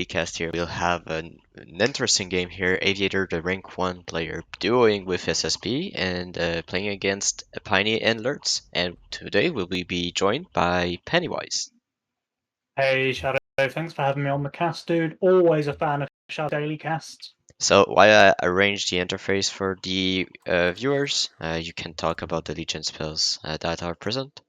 Cast here. We'll have an interesting game here. Aviator, the rank 1 player, duoing with SSP and playing against Peini and Lurtz. And today we'll be joined by Pennywise. Hey Shadow, thanks for having me on the cast, dude. Always a fan of Shadow Daily Casts. So while I arrange the interface for the viewers, you can talk about the Legion spells that are present.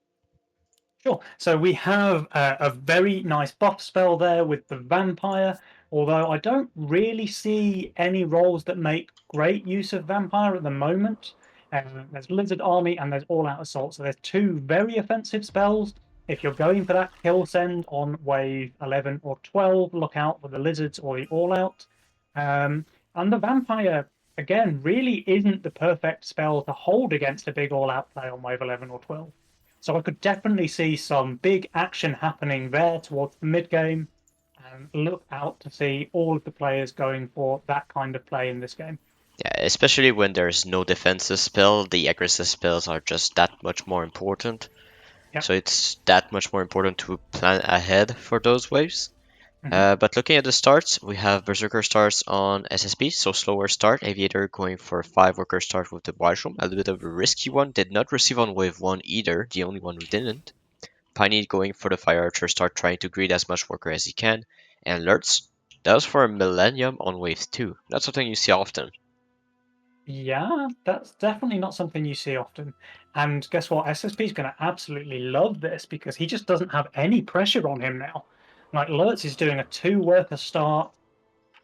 Sure. So we have a very nice buff spell there with the Vampire, although I don't really see any roles that make great use of Vampire at the moment. There's Lizard Army and there's All Out Assault, so there's two very offensive spells. If you're going for that kill send on wave 11 or 12, look out for the Lizards or the All Out. And the Vampire, again, really isn't the perfect spell to hold against a big All Out play on wave 11 or 12. So I could definitely see some big action happening there towards the mid game, and look out to see all of the players going for that kind of play in this game. Yeah, especially when there's no defensive spell, the aggressive spells are just that much more important. Yep. So it's that much more important to plan ahead for those waves. But looking at the starts, we have Berserker starts on SSP, so slower start. Aviator going for a 5-worker start with the Washroom, a little bit of a risky one. Did not receive on wave 1 either, the only one who didn't. Peini going for the Fire Archer start, trying to greet as much worker as he can. And Lurtz, that was for a Millennium on wave 2. Not something you see often. Yeah, that's definitely not something you see often. And guess what? SSP is going to absolutely love this because he just doesn't have any pressure on him now. Like, Lurtz is doing a 2-worker start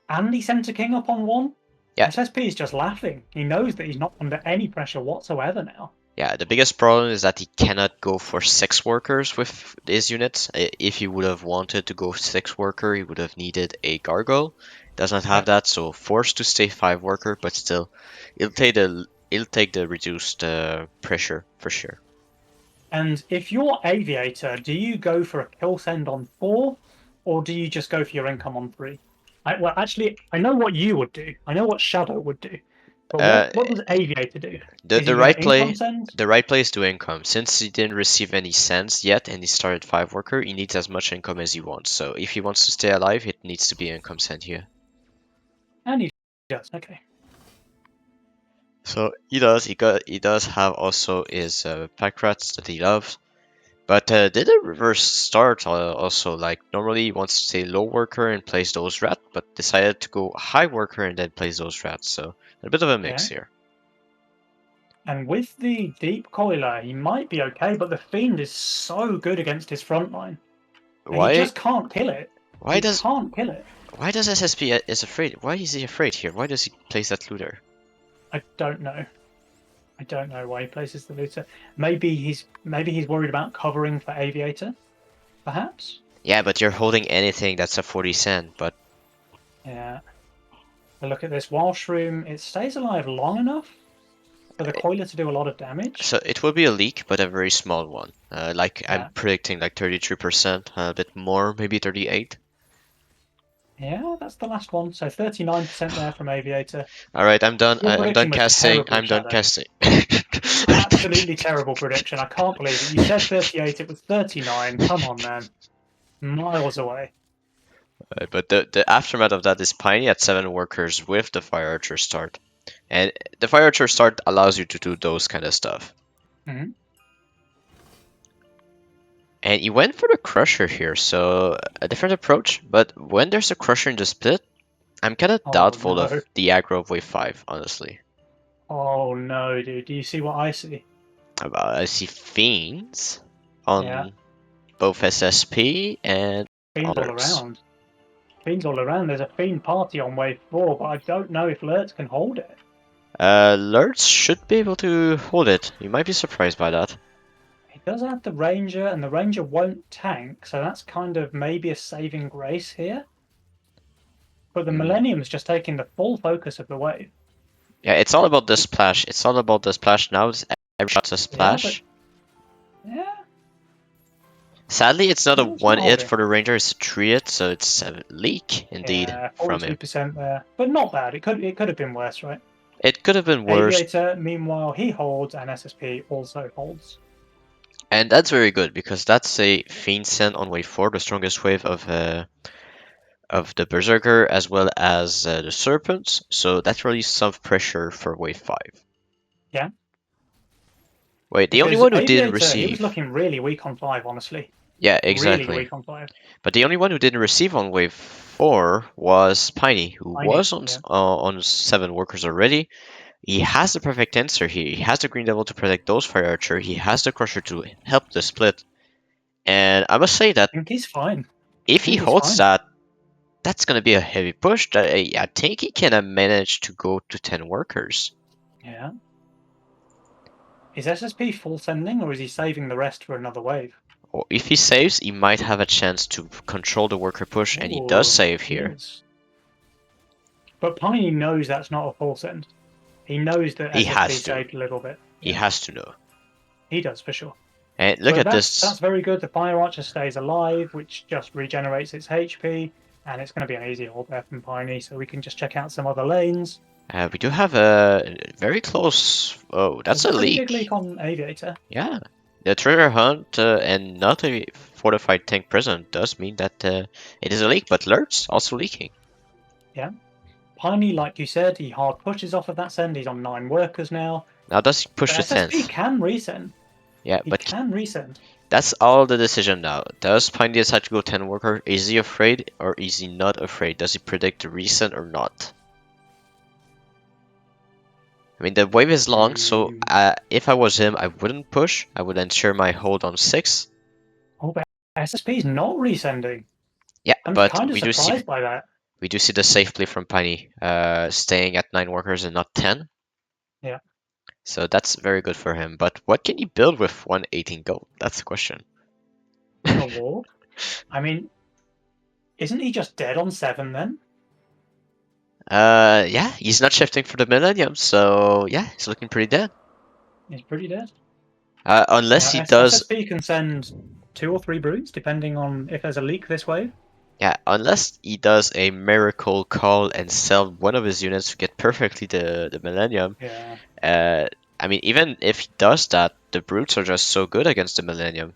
and he sent a king up on 1. Yeah. SSP is just laughing. He knows that he's not under any pressure whatsoever now. Yeah, the biggest problem is that he cannot go for 6 workers with his units. If he would have wanted to go 6 worker, he would have needed a gargoyle. Does not have that, so forced to stay 5 worker, but still, it'll take the reduced pressure for sure. And if you're Aviator, do you go for a kill send on 4, or do you just go for your income on 3? Well, actually, I know what you would do. I know what Shadow would do. But what does Aviator do? The right play is to income. Since he didn't receive any sends yet and he started 5 worker, he needs as much income as he wants. So if he wants to stay alive, it needs to be income send here. And he does, okay. So he does. He does have also his pack rats that he loves, but did a reverse start also. Like normally he wants to stay low worker and plays those rats, but decided to go high worker and then plays those rats. So a bit of a mix here. And with the deep coiler, he might be okay, but the Fiend is so good against his front line. He just can't kill it. Why does SSP is afraid? Why is he afraid here? Why does he place that looter? I don't know. I don't know why he places the looter. Maybe he's worried about covering for Aviator, perhaps. Yeah, but you're holding anything that's a 40 cent, but yeah. But look at this Washroom. It stays alive long enough for the coiler to do a lot of damage. So it will be a leak, but a very small one. I'm predicting like 33%, a bit more, maybe 38. Yeah, that's the last one. So 39% there from Aviator. All right, I'm done. I'm done casting. I'm done casting. Absolutely terrible prediction. I can't believe it. You said 38. It was 39. Come on, man. Miles away. But the aftermath of that is Peini at 7 workers with the Fire Archer start. And the Fire Archer start allows you to do those kind of stuff. And he went for the Crusher here, so a different approach. But when there's a Crusher in the split, I'm kind of doubtful of the aggro of wave 5, honestly. Oh no, dude. Do you see what I see? I see Fiends on both SSP and Fiends all around. Fiends all around. There's a Fiend party on wave 4, but I don't know if Lurtz can hold it. Lurtz should be able to hold it. You might be surprised by that. He does have the Ranger, and the Ranger won't tank, so that's kind of maybe a saving grace here. But the Millennium's just taking the full focus of the wave. Yeah, it's all about the splash. It's all about the splash now. Every shot's a splash. Yeah. Sadly, it's not a 1-hit for the Ranger, it's a 3-hit, so it's a leak indeed from him. 42% there, but not bad. It could have been worse, right? It could have been worse. Aviator, meanwhile, he holds, and SSP also holds. And that's very good because that's a Fiend Send on wave 4, the strongest wave of of the Berserker as well as the Serpents, so that released some pressure for wave 5. Yeah. Wait, the only Because one who didn't Aviator, he was receive. looking really weak on 5, honestly. Yeah, Really exactly. weak on 5. But the only one who didn't receive on wave 4 was Peini, who Peini, was yeah. on 7 workers already. He has the perfect answer here. He has the Green Devil to protect those Fire Archer. He has the Crusher to help the split. And I must say that I think he's fine. if I he think he's holds fine. that, that's going to be a heavy push. I think he can manage to go to 10 workers. Yeah. Is SSP full sending, or is he saving the rest for another wave? Or if he saves, he might have a chance to control the worker push, and he does Ooh, save he here. is. But Peini knows that's not a full send. He knows that He SSP has to. saved a little bit. He Yeah, has to know. he does for sure. And look So at that's this. very good. The Fire Archer stays alive, which just regenerates its HP, and it's going to be an easy hold there from Peini. So we can just check out some other lanes. We do have a very close. Oh, There's that's a a pretty big leak. leak on Aviator. Yeah. The treasure hunt and not a fortified tank prison does mean that it is a leak, but Lurtz also leaking. Yeah. Peini, like you said, he hard pushes off of that send. He's on 9 workers now. Now does he push But to SSP 10th? can resend. Yeah, He but can resend. that's all the decision now. Does Pine decide to go 10 worker? Is he afraid or is he not afraid? Does he predict the recent or not? I mean, the wave is long, so if I was him, I wouldn't push. I would ensure my hold on 6. Oh, but SSP is not resending. Yeah, I'm but kind of surprised by that. we do see the safe play from Piney, staying at 9 workers and not 10. Yeah. So that's very good for him. But what can he build with 118 gold? That's the question. A ward? I mean, isn't he just dead on 7 then? Yeah, he's not shifting for the Millennium, so yeah, he's looking pretty dead. He's pretty dead. Unless Now, he does, SSP can send 2 or 3 brutes, depending on if there's a leak this wave. yeah, unless he does a miracle call and sell one of his units to get perfectly the Millennium. Yeah. I mean, even if he does that, the brutes are just so good against the Millennium.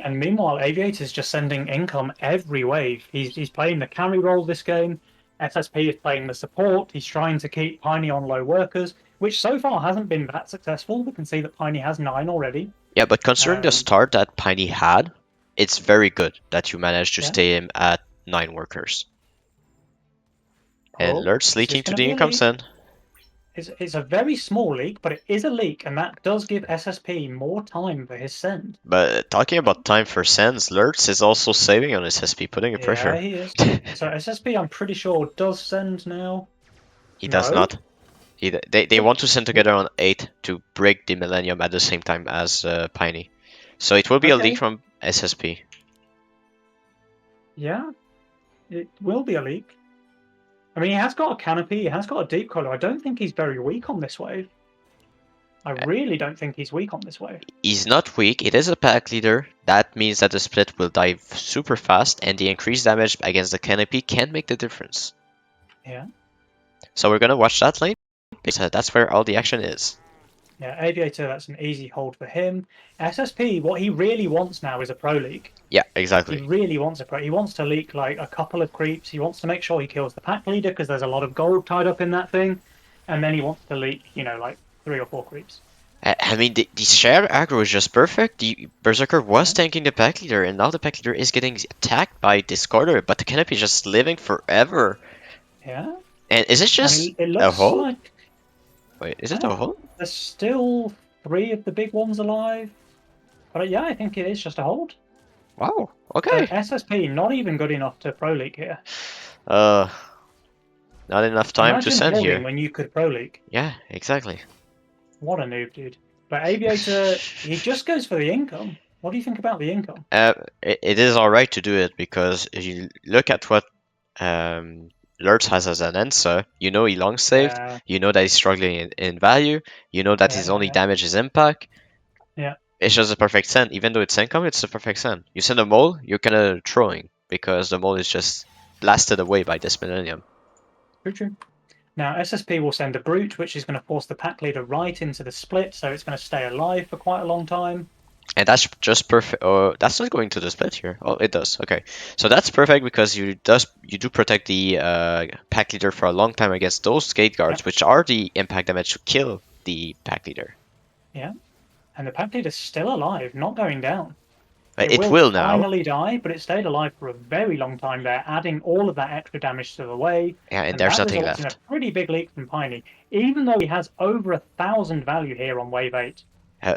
And meanwhile, Aviator's just sending income every wave. He's playing the carry role this game. SSP is playing the support. He's trying to keep Peini on low workers, which so far hasn't been that successful. We can see that Peini has 9 already. Yeah, but considering the start that Piney had, it's very good that you managed to Yeah. stay him at 9 workers. And Lurtz This is leaking to going to the be a income leak. send. It's a very small leak, but it is a leak, and that does give SSP more time for his send. But talking about time for sends, Lurtz is also saving on his SP, putting a Yeah, pressure. he is. So SSP, I'm pretty sure, does send now. He does No? not. They want to send together on 8 to break the Millennium at the same time as Piney. So it will be a leak Okay. from SSP. Yeah, it will be a leak. I mean, he has got a canopy, he has got a deep collar. I don't think he's very weak on this wave. I really don't think he's weak on this wave. He's not weak, it is a pack leader. That means that the split will dive super fast, and the increased damage against the canopy can make the difference. Yeah. So we're gonna watch that lane, because that's where all the action is. Yeah, Aviator, that's an easy hold for him. SSP, what he really wants now is a pro leak. Yeah, He exactly. really wants a pro. He wants to leak like a couple of creeps. He wants to make sure he kills the pack leader because there's a lot of gold tied up in that thing. And then he wants to leak, like 3 or 4 creeps. I mean, the shared aggro is just perfect. The Berserker was tanking the pack leader, and now the pack leader is getting attacked by Discorder, but the canopy is just living forever. Yeah. And is it just it a looks hole? like Wait, is it a hole? there's still 3 of the big ones alive. But yeah, I think it is just a hold. Wow. So Okay. SSP not even good enough to pro leak here. Not enough time to Imagine send holding here. when you could pro leak. Yeah, exactly. What a noob, dude. But Aviator, he just goes for the income. What do you think about the income? It is alright to do it because if you look at what Lurtz has as an answer, you know he long saved, Yeah, you know that he's struggling in value, you know that his only yeah. damage is impact. Yeah. It's just a perfect send. Even though it's income, it's a perfect send. You send a mole, you're kind of throwing because the mole is just blasted away by this Millennium. True. Now, SSP will send a Brute, which is going to force the pack leader right into the split, so it's going to stay alive for quite a long time. And that's just perfect. Oh, that's not going to the split here. Oh, it does. Okay, so that's perfect because you do protect the pack leader for a long time against those gate guards, Yep. which are the impact damage to kill the pack leader. Yeah. And the pack leader's still alive, not going down. It It will will now. finally die, but it stayed alive for a very long time there, adding all of that extra damage to the wave, Yeah, and and there's that nothing results in a left. pretty big leak from Peini, even though he has over 1,000 value here on wave 8.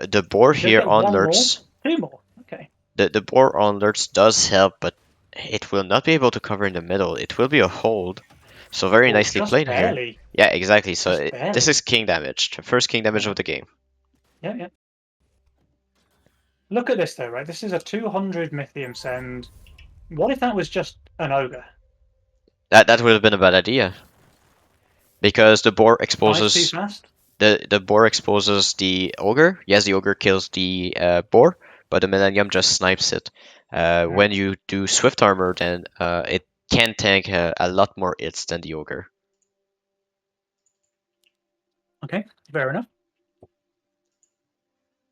The boar He does here get on one more, Lurtz, 2 more. Okay. the boar on Lurtz does help, but it will not be able to cover in the middle. It will be a hold. So very Oh, nicely just played here. barely. Yeah, exactly. So Just this barely. is king damage, the first king damage Yeah. of the game. Yeah, yeah. Look at this though, right? This is a 200 Mythium send. What if that was just an ogre? That would have been a bad idea because the boar Dies too exposes fast? the boar exposes the ogre. Yes, the ogre kills the boar, but the millennium just snipes it. Yeah. When you do swift armor, then it can tank a lot more hits than the ogre. Okay, fair enough.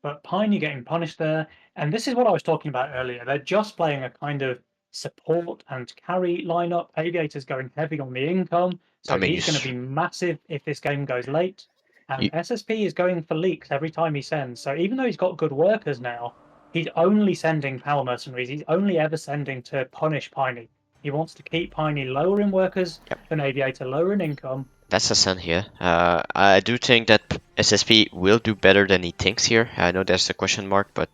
But Peini getting punished there, and this is what I was talking about earlier. They're just playing a kind of support and carry lineup. Aviator's going heavy on the income, I so mean, he's going to be massive if this game goes late. you And SSP is going for leaks every time he sends. So even though he's got good workers now, he's only sending power mercenaries. He's only ever sending to punish Peini. He wants to keep Peini lower in workers than Aviator, lower in income. That's a sun here. I do think that SSP will do better than he thinks here. I know there's a question mark, but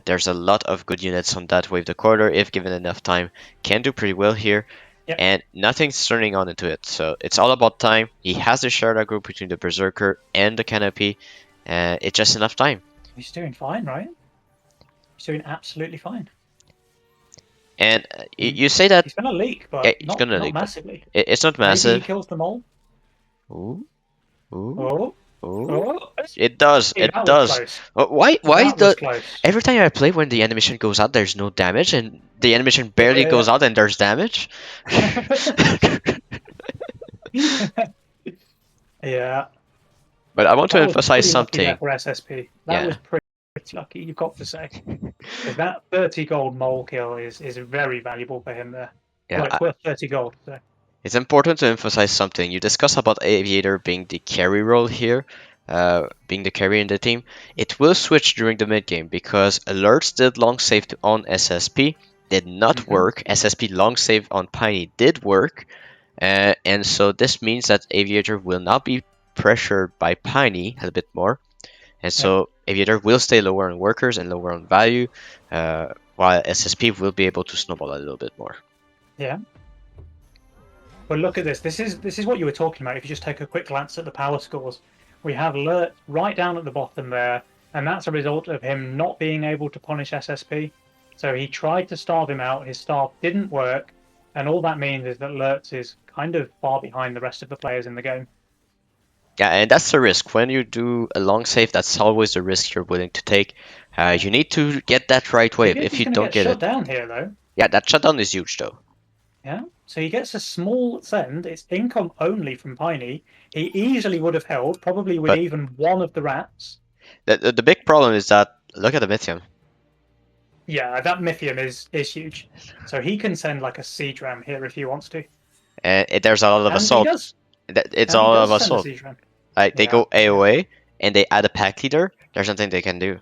there's a lot of good units on that wave. The quarter, if given enough time, can do pretty well here. Yep, And nothing's turning on into it. So it's all about time. He has the Sharda group between the Berserker and the Canopy. It's just enough time. he's doing fine, right? He's doing absolutely fine. And He, you say that, he's gonna leak, yeah, but he's not gonna not leak, but massively. it's not Maybe he massive. kills them all. Ooh, ooh. Oh, Oh, oh! it does. Hey, It that was does. close. Why? Why That was the? close. Every time I play, when the animation goes out, there's no damage, and the animation Yeah, barely yeah, goes out, and there's damage. yeah. Yeah, But I want to that was emphasize pretty lucky there something. for SSP. That Yeah, was pretty lucky, you've got to say, because that 30 gold mole kill is very valuable for him there. yeah. Well, it's worth 30 gold. So. It's important to emphasize something. You discuss about Aviator being the carry role here, being the carry in the team. It will switch during the mid game because alerts did long save on SSP did not Mm-hmm. work. SSP long save on Peini did work. And so this means that Aviator will now be pressured by Peini a little bit more. And Yeah, so Aviator will stay lower on workers and lower on value, while SSP will be able to snowball a little bit more. yeah. But look at this. This is what you were talking about. If you just take a quick glance at the power scores, we have Lurtz right down at the bottom there, and that's a result of him not being able to punish SSP. So he tried to starve him out. His starve didn't work, and all that means is that Lurtz is kind of far behind the rest of the players in the game. Yeah, and that's the risk. When you do a long save, that's always the risk you're willing to take. Yeah. You need to get that right wave. Figure If he's you going to don't get get shut it, down here though. yeah, that shutdown is huge though. Yeah. So he gets a small send. It's income only from Peini. He easily would have held, probably with But even one of the rats. the big problem is that look at the Mythium. Yeah, that Mythium is huge. So he can send like a siege ram here if he wants to. There's a lot of And he assault. does. It's And he all of does send a assault. siege ram. Like they Yeah, go yeah. AOA and they add a pack leader. There's nothing they can do.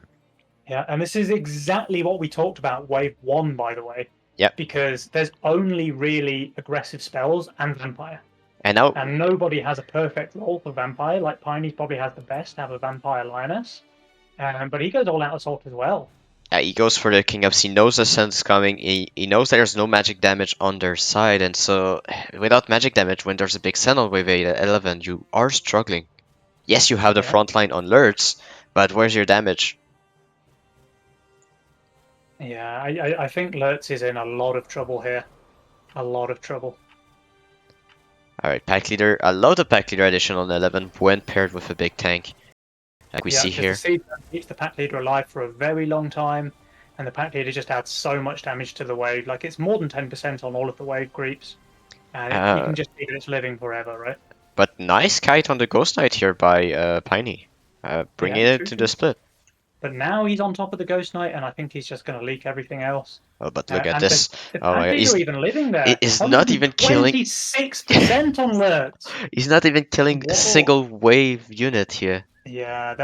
Yeah, and this is exactly what we talked about wave one, by the way. Yep. Because there's only really aggressive spells and vampire. And now And nobody has a perfect role for vampire. Like Piney probably has the best to have a vampire lioness. But he goes all out assault as well. he goes for the King Ups. He knows the sun's coming. He knows there's no magic damage on their side, and so without magic damage, when there's a big sun on wave 8 at 11, you are struggling. Yes, you have the Yeah. front line on Lurtz, but where's your damage? Yeah, I think Lurtz is in a lot of trouble here. A lot of trouble. Alright, pack leader. I love the pack leader addition on 11 when paired with a big tank, like we Yeah, see because the here. siege keeps the pack leader alive for a very long time, and the pack leader just adds so much damage to the wave. Like it's more than 10% on all of the wave creeps, and you Uh, can just see that it's living forever, right? but nice kite on the Ghost Knight here by Peini, Yeah, bringing it true, to the true. split. But now he's on top of the Ghost Knight, and I think he's just going to leak everything else. Oh, but look at And this. is Oh my god, Aviator even living there? he's not even killing. 126 descent on Lurtz. He's not even killing a Whoa. single wave unit here. Yeah,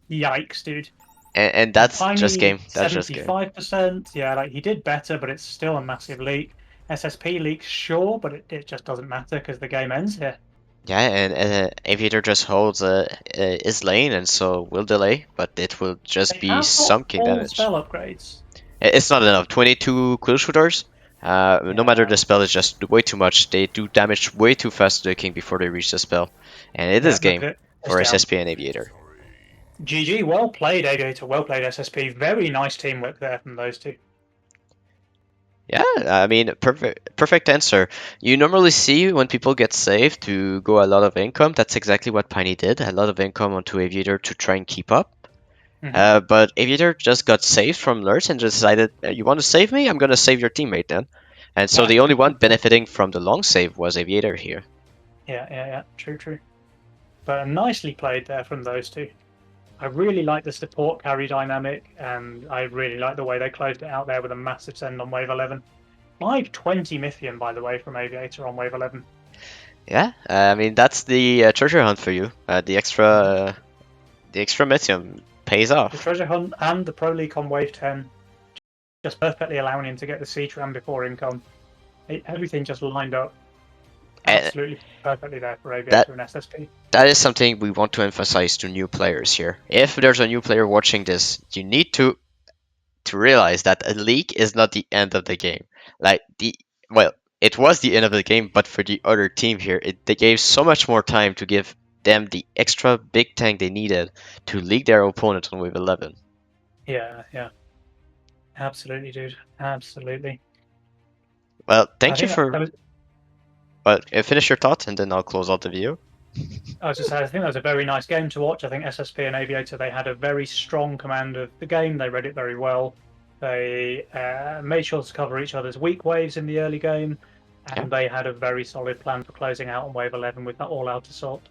yikes, dude. And And that's just Peini game. That's just game. 75%. Yeah, like he did better, but it's still a massive leak. SSP leaks, sure, but it just doesn't matter because the game ends here. Yeah, and Aviator just holds his lane, and so will delay, but it will just They be have got sunking all damage. spell upgrades. It's not enough. 22 quill shooters. No matter Yeah, the spell is just way too much. They do damage way too fast to the king before they reach the spell, and it yeah, is look game at it. It's for down. SSP and Aviator. GG, well played, Aviator. Well played, SSP. Very nice teamwork there from those two. Yeah, I mean, perfect answer. You normally see when people get saved to go a lot of income. That's exactly what Peini did. A lot of income onto Aviator to try and keep up. Hmm. But Aviator just got saved from Lurtz and just decided, you want to save me? I'm gonna save your teammate then. And so Yeah, the only one benefiting from the long save was Aviator here. yeah. True, true. But nicely played there from those two. I really like the support carry dynamic, and I really like the way they closed it out there with a massive send on wave 11. 520 Mythium, by the way, from Aviator on wave 11. Yeah, I mean that's the treasure hunt for you. The extra Mythium pays The off. treasure hunt and the Pro League on wave 10 just perfectly allowing him to get the C-Tram before income. Everything just lined up And absolutely perfectly there for that Aviator and SSP. that is something we want to emphasize to new players here. If there's a new player watching this, you need to realize that a leak is not the end of the game. Like well, it was the end of the game, but for the other team here, they gave so much more time to give them the extra big tank they needed to leak their opponent on wave 11. Yeah. Absolutely, dude. Absolutely. Well, I thank you think for. that was Well, finish your thoughts and then I'll close out the video. I was just saying, I think that was a very nice game to watch. I think SSP and Aviator, they had a very strong command of the game. They read it very well. They made sure to cover each other's weak waves in the early game, Yeah. and they had a very solid plan for closing out on wave 11 with that all-out assault.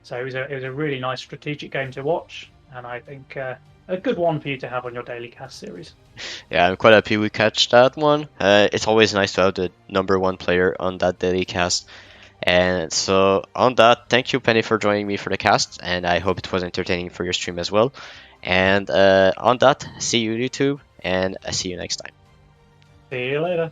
So it was a really nice strategic game to watch, and I think a good one for you to have on your daily cast series. Yeah, I'm quite happy we catch that one. It's always nice to have the number one player on that daily cast. And so on that, thank you Penny for joining me for the cast, and I hope it was entertaining for your stream as well. And on that, see you YouTube, and I see you next time. See you later.